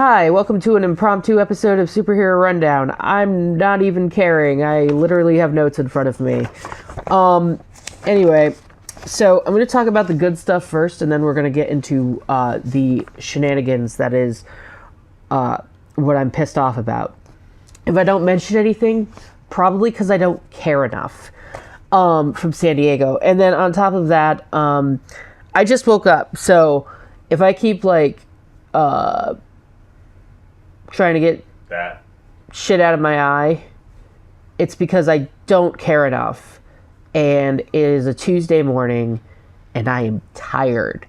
Hi, welcome to an impromptu episode of Superhero Rundown. I'm not even caring. I literally have notes in front of me. Anyway, so I'm going to talk about the good stuff first, and then we're going to get into the shenanigans that is what I'm pissed off about. If I don't mention anything, probably because I don't care enough from San Diego. And then on top of that, I just woke up. So if I keep trying to get that shit out of my eye, it's because I don't care enough. And it is a Tuesday morning, and I am tired.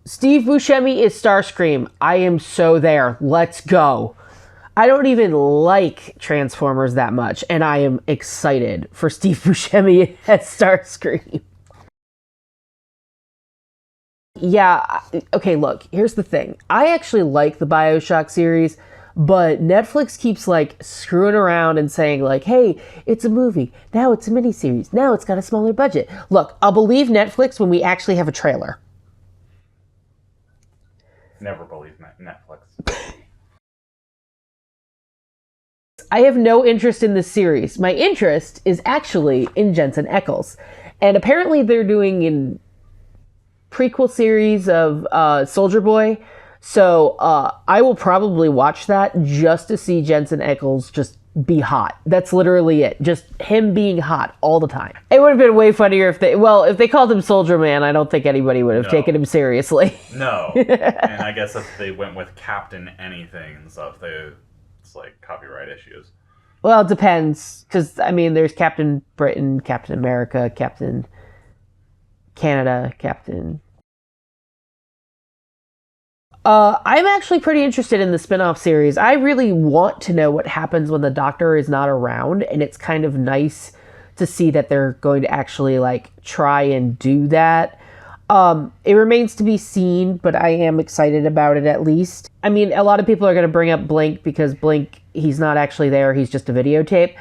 Steve Buscemi is Starscream. I am so there. Let's go. I don't even like Transformers that much, and I am excited for Steve Buscemi as Starscream. Yeah, okay, look, here's the thing. I actually like the BioShock series, but Netflix keeps, screwing around and saying, hey, it's a movie. Now it's a miniseries. Now it's got a smaller budget. Look, I'll believe Netflix when we actually have a trailer. Never believe Netflix. I have no interest in this series. My interest is actually in Jensen Ackles. And apparently they're doing a prequel series of Soldier Boy. So I will probably watch that just to see Jensen Ackles just be hot. That's literally it. Just him being hot all the time. It would have been way funnier if they called him Soldier Man. I don't think anybody would have taken him seriously. No. And I guess if they went with Captain Anything and stuff, it's like copyright issues. Well, it depends. Because, there's Captain Britain, Captain America, Captain Canada, Captain... I'm actually pretty interested in the spin-off series. I really want to know what happens when the Doctor is not around, and it's kind of nice to see that they're going to actually, try and do that. It remains to be seen, but I am excited about it at least. A lot of people are going to bring up Blink because Blink, he's not actually there, he's just a videotape.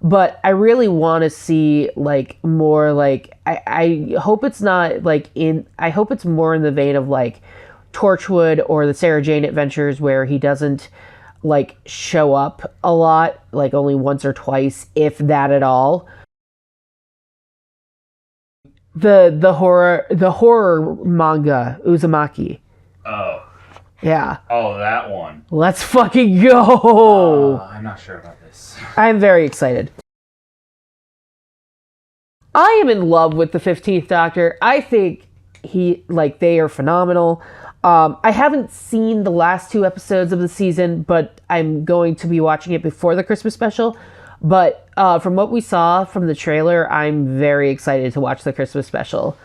But I really want to see, more, I hope it's not, I hope it's more in the vein of, Torchwood or the Sarah Jane Adventures, where he doesn't show up a lot, only once or twice, if that at all. The horror manga Uzumaki. Oh. Yeah. Oh, that one. Let's fucking go. I'm not sure about this. I'm very excited. I am in love with the 15th Doctor. I think they are phenomenal. I haven't seen the last 2 episodes of the season, but I'm going to be watching it before the Christmas special. But from what we saw from the trailer, I'm very excited to watch the Christmas special.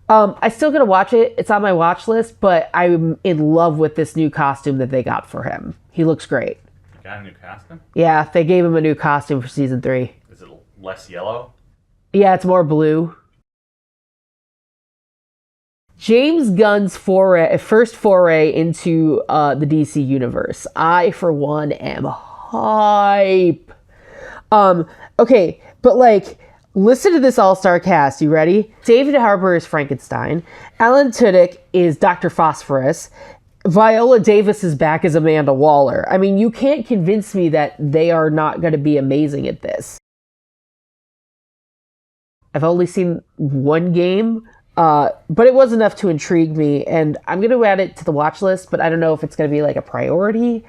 I still gotta watch it. It's on my watch list, but I'm in love with this new costume that they got for him. He looks great. You got a new costume? Yeah, they gave him a new costume for season 3. Is it less yellow? Yeah, it's more blue. James Gunn's first foray into the DC universe. I, for one, am hype. Okay, but listen to this all-star cast. You ready? David Harbour is Frankenstein. Alan Tudyk is Dr. Phosphorus. Viola Davis is back as Amanda Waller. You can't convince me that they are not going to be amazing at this. I've only seen one game, but it was enough to intrigue me, and I'm going to add it to the watch list, but I don't know if it's going to be a priority.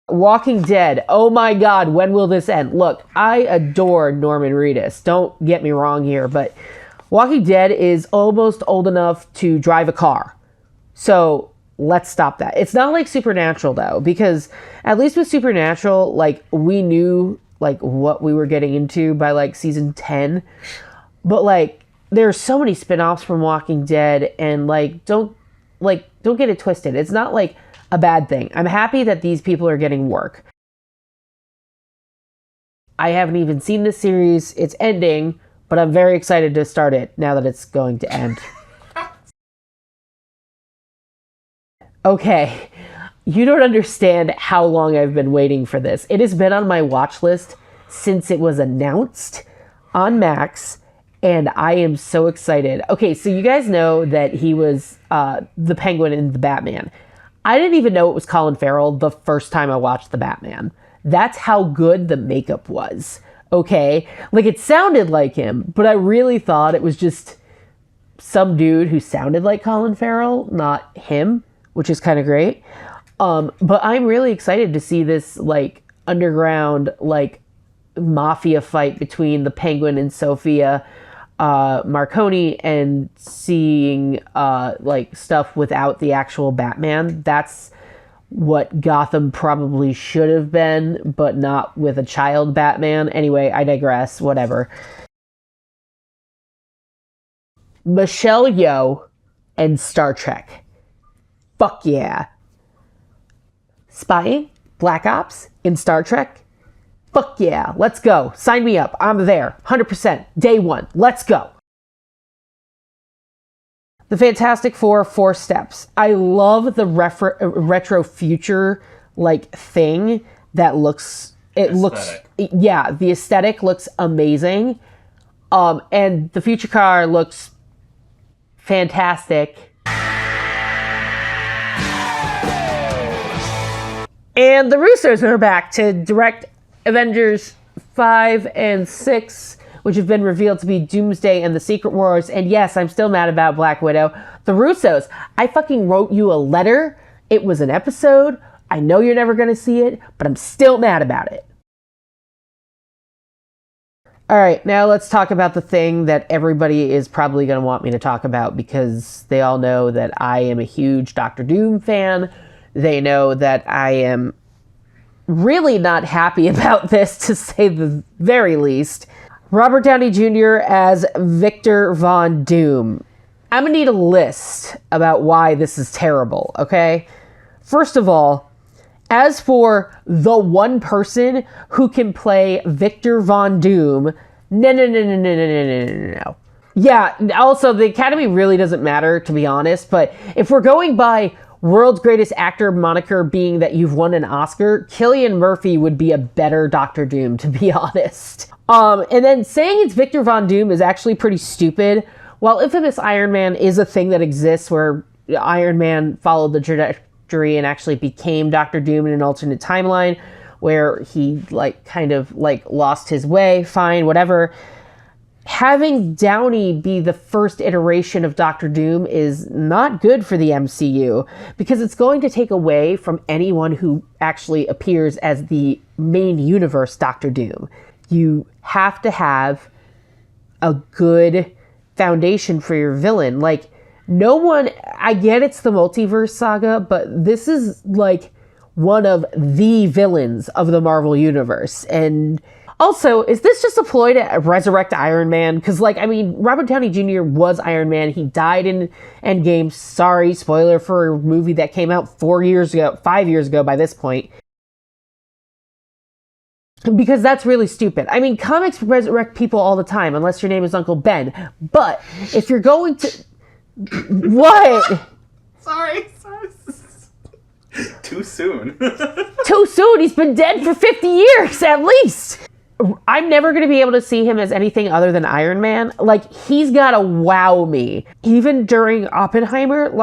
Walking Dead. Oh my god, when will this end? Look, I adore Norman Reedus. Don't get me wrong here, but Walking Dead is almost old enough to drive a car. So let's stop that. It's not like Supernatural, though, because at least with Supernatural, we knew what we were getting into by season 10. But there's so many spin-offs from Walking Dead, and don't get it twisted. It's not a bad thing. I'm happy that these people are getting work. I haven't even seen this series. It's ending, but I'm very excited to start it now that it's going to end. Okay, you don't understand how long I've been waiting for this. It has been on my watch list since it was announced on Max, and I am so excited. Okay, so you guys know that he was the Penguin in the Batman. I didn't even know it was Colin Farrell the first time I watched the Batman. That's how good the makeup was. Okay, like it sounded like him, but I really thought it was just some dude who sounded like Colin Farrell, not him, which is kind of great. But I'm really excited to see this like underground like mafia fight between the Penguin and Sophia Marconi, and seeing like stuff without the actual Batman. That's what Gotham probably should have been, but not with a child Batman. Anyway, I digress. Whatever. Michelle Yeoh and Star Trek. Fuck yeah. Spying? Black Ops? In Star Trek? Fuck yeah. Let's go. Sign me up. I'm there. 100%. Day one. Let's go. The Fantastic Four, 4 steps. I love the retro future like thing that looks... It aesthetic. Looks... Yeah, the aesthetic looks amazing. And the future car looks fantastic. And the Russos are back to direct Avengers 5 and 6, which have been revealed to be Doomsday and the Secret Wars. And yes, I'm still mad about Black Widow. The Russos, I fucking wrote you a letter. It was an episode. I know you're never going to see it, but I'm still mad about it. All right, now let's talk about the thing that everybody is probably going to want me to talk about, because they all know that I am a huge Doctor Doom fan. They know that I am really not happy about this, to say the very least. Robert Downey Jr. as Victor Von Doom. I'm going to need a list about why this is terrible, okay? First of all, as for the one person who can play Victor Von Doom, no. Yeah, also, the Academy really doesn't matter, to be honest, but if we're going by world's greatest actor moniker being that you've won an Oscar, Cillian Murphy would be a better Doctor Doom, to be honest. And then saying it's Victor Von Doom is actually pretty stupid. While Infamous Iron Man is a thing that exists, where Iron Man followed the trajectory and actually became Doctor Doom in an alternate timeline where he kind of lost his way, fine, whatever. Having Downey be the first iteration of Doctor Doom is not good for the MCU, because it's going to take away from anyone who actually appears as the main universe Doctor Doom. You have to have a good foundation for your villain. No one, I get it's the multiverse saga, but this is one of the villains of the Marvel Universe. And also, is this just a ploy to resurrect Iron Man? Because, Robert Downey Jr. was Iron Man. He died in Endgame. Sorry, spoiler for a movie that came out 5 years ago by this point. Because that's really stupid. Comics resurrect people all the time, unless your name is Uncle Ben. But if you're going to... What? Sorry. Too soon. Too soon? He's been dead for 50 years, at least. I'm never going to be able to see him as anything other than Iron Man. He's got to wow me. Even during Oppenheimer,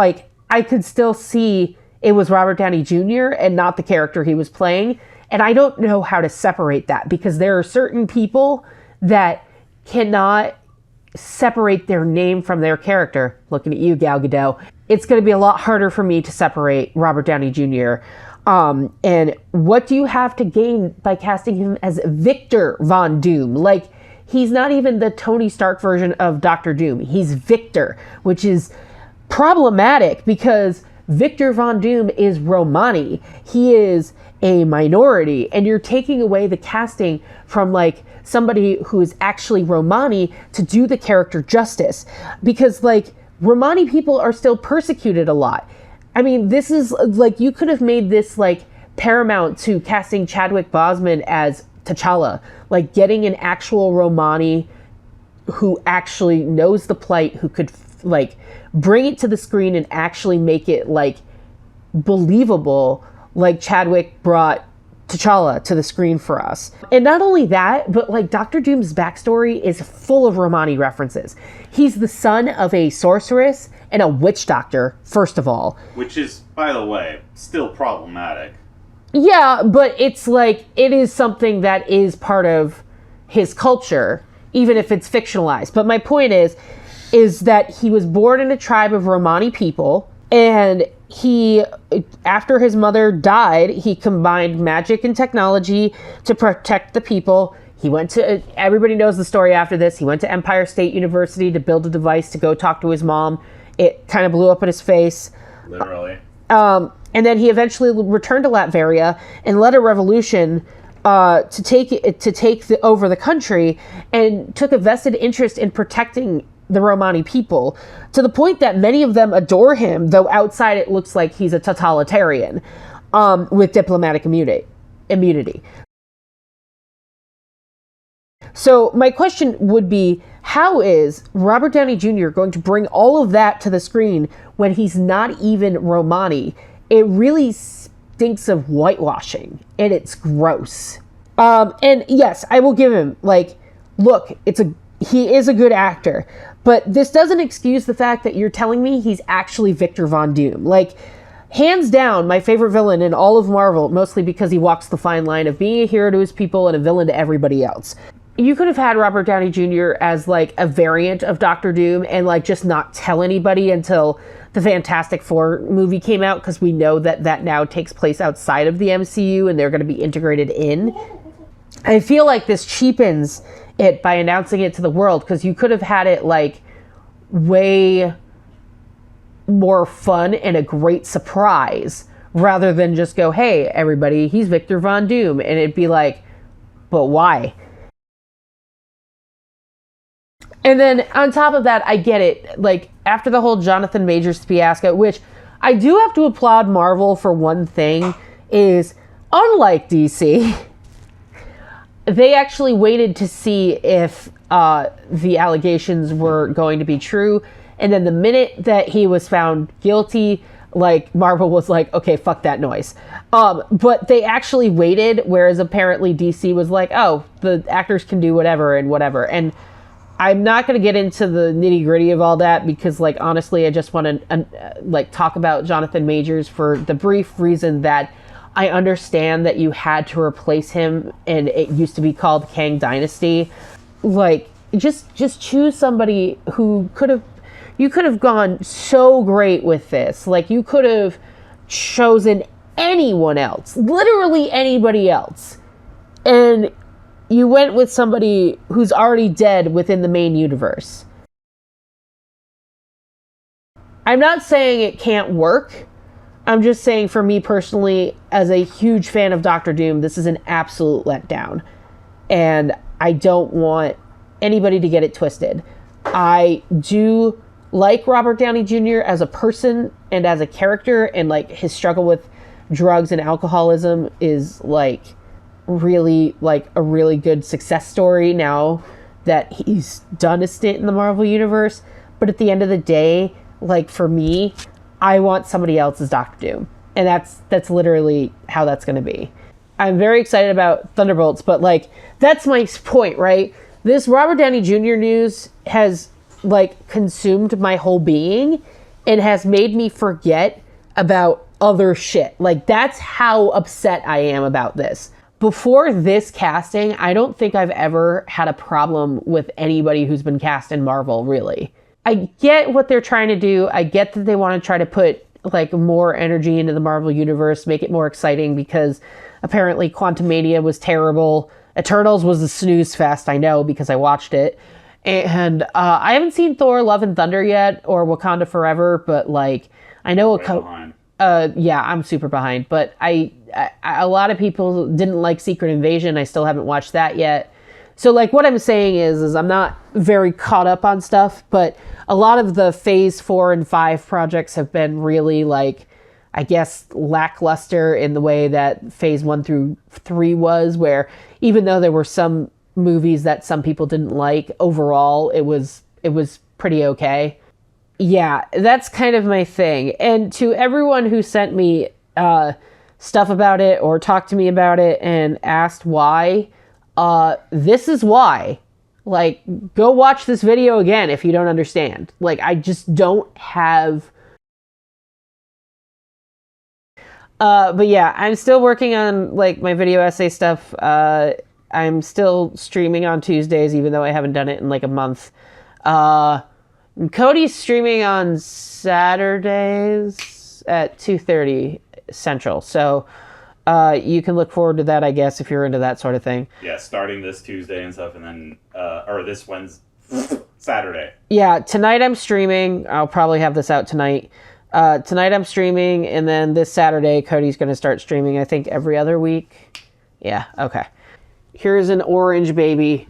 I could still see it was Robert Downey Jr. and not the character he was playing. And I don't know how to separate that, because there are certain people that cannot separate their name from their character. Looking at you, Gal Gadot. It's going to be a lot harder for me to separate Robert Downey Jr. And what do you have to gain by casting him as Victor Von Doom? He's not even the Tony Stark version of Doctor Doom. He's Victor, which is problematic, because Victor Von Doom is Romani. He is a minority, and you're taking away the casting from somebody who is actually Romani to do the character justice, because Romani people are still persecuted a lot. This is you could have made this paramount to casting Chadwick Boseman as T'Challa, getting an actual Romani who actually knows the plight, who could bring it to the screen and actually make it believable, Chadwick brought T'Challa to the screen for us. And not only that, but like Doctor Doom's backstory is full of Romani references. He's the son of a sorceress and a witch doctor, first of all. Which is, by the way, still problematic. Yeah, but it's like, it is something that is part of his culture, even if it's fictionalized. But my point is that he was born in a tribe of Romani people, and he, after his mother died, he combined magic and technology to protect the people. He went to, everybody knows the story after this, he went to Empire State University to build a device to go talk to his mom. It kind of blew up in his face. Literally. And then he eventually returned to Latveria and led a revolution to take over the country, and took a vested interest in protecting the Romani people, to the point that many of them adore him, though outside it looks like he's a totalitarian with diplomatic immunity. So my question would be, how is Robert Downey Jr. going to bring all of that to the screen when he's not even Romani? It really stinks of whitewashing, and it's gross. And yes, I will give him, like, look, he is a good actor, but this doesn't excuse the fact that you're telling me he's actually Victor Von Doom. Like, hands down, my favorite villain in all of Marvel, mostly because he walks the fine line of being a hero to his people and a villain to everybody else. You could have had Robert Downey Jr. as, like, a variant of Doctor Doom and, like, just not tell anybody until the Fantastic Four movie came out, because we know that now takes place outside of the MCU and they're going to be integrated in. I feel like this cheapens it by announcing it to the world, because you could have had it, like, way more fun and a great surprise, rather than just go, hey, everybody, he's Victor Von Doom. And it'd be like, but why? And then on top of that, I get it. Like, after the whole Jonathan Majors fiasco, which I do have to applaud Marvel for one thing, is unlike DC, they actually waited to see if the allegations were going to be true. And then the minute that he was found guilty, like, Marvel was like, okay, fuck that noise. But they actually waited, whereas apparently DC was like, oh, the actors can do whatever and whatever. And I'm not going to get into the nitty gritty of all that, because, like, honestly, I just want to like talk about Jonathan Majors for the brief reason that I understand that you had to replace him, and it used to be called Kang Dynasty. Like, just choose somebody who you could have gone so great with this. Like, you could have chosen anyone else, literally anybody else, and you went with somebody who's already dead within the main universe. I'm not saying it can't work. I'm just saying, for me personally, as a huge fan of Doctor Doom, this is an absolute letdown. And I don't want anybody to get it twisted. I do like Robert Downey Jr. as a person and as a character, and, like, his struggle with drugs and alcoholism is, like, really, like, a really good success story now that he's done a stint in the Marvel Universe. But at the end of the day, like, for me, I want somebody else as Doctor Doom. And that's literally how that's going to be. I'm very excited about Thunderbolts, but, like, that's my point, right? This Robert Downey Jr. news has, like, consumed my whole being and has made me forget about other shit. Like, that's how upset I am about this. Before this casting, I don't think I've ever had a problem with anybody who's been cast in Marvel, really. I get what they're trying to do. I get that they want to try to put, like, more energy into the Marvel Universe, make it more exciting, because apparently Quantumania was terrible. Eternals was a snooze fest, I know, because I watched it. And I haven't seen Thor Love and Thunder yet, or Wakanda Forever, but, like, I know yeah, I'm super behind, but a lot of people didn't like Secret Invasion. I still haven't watched that yet. So, like, what I'm saying is I'm not very caught up on stuff, but a lot of the Phase 4 and 5 projects have been really, like, I guess, lackluster in the way that Phase 1 through 3 was, where even though there were some movies that some people didn't like, overall it was pretty okay. Yeah, that's kind of my thing. And to everyone who sent me stuff about it or talked to me about it and asked why, this is why. Like, go watch this video again if you don't understand. Like, I just don't have... but yeah, I'm still working on, like, my video essay stuff. I'm still streaming on Tuesdays, even though I haven't done it in, like, a month. Cody's streaming on Saturdays at 2:30 Central. So, you can look forward to that, I guess, if you're into that sort of thing. Yeah, starting this Tuesday and stuff, and then, or this Wednesday, Saturday. Yeah, tonight I'm streaming. I'll probably have this out tonight. Tonight I'm streaming, and then this Saturday, Cody's going to start streaming, I think, every other week. Yeah, okay. Here's an orange baby.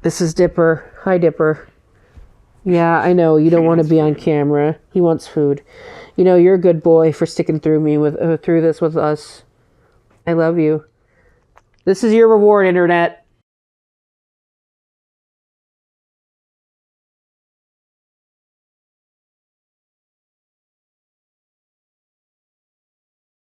This is Dipper. Hi, Dipper. Yeah, I know, you don't want to be on camera. He wants food. You know, you're a good boy for sticking through this with us. I love you. This is your reward, Internet.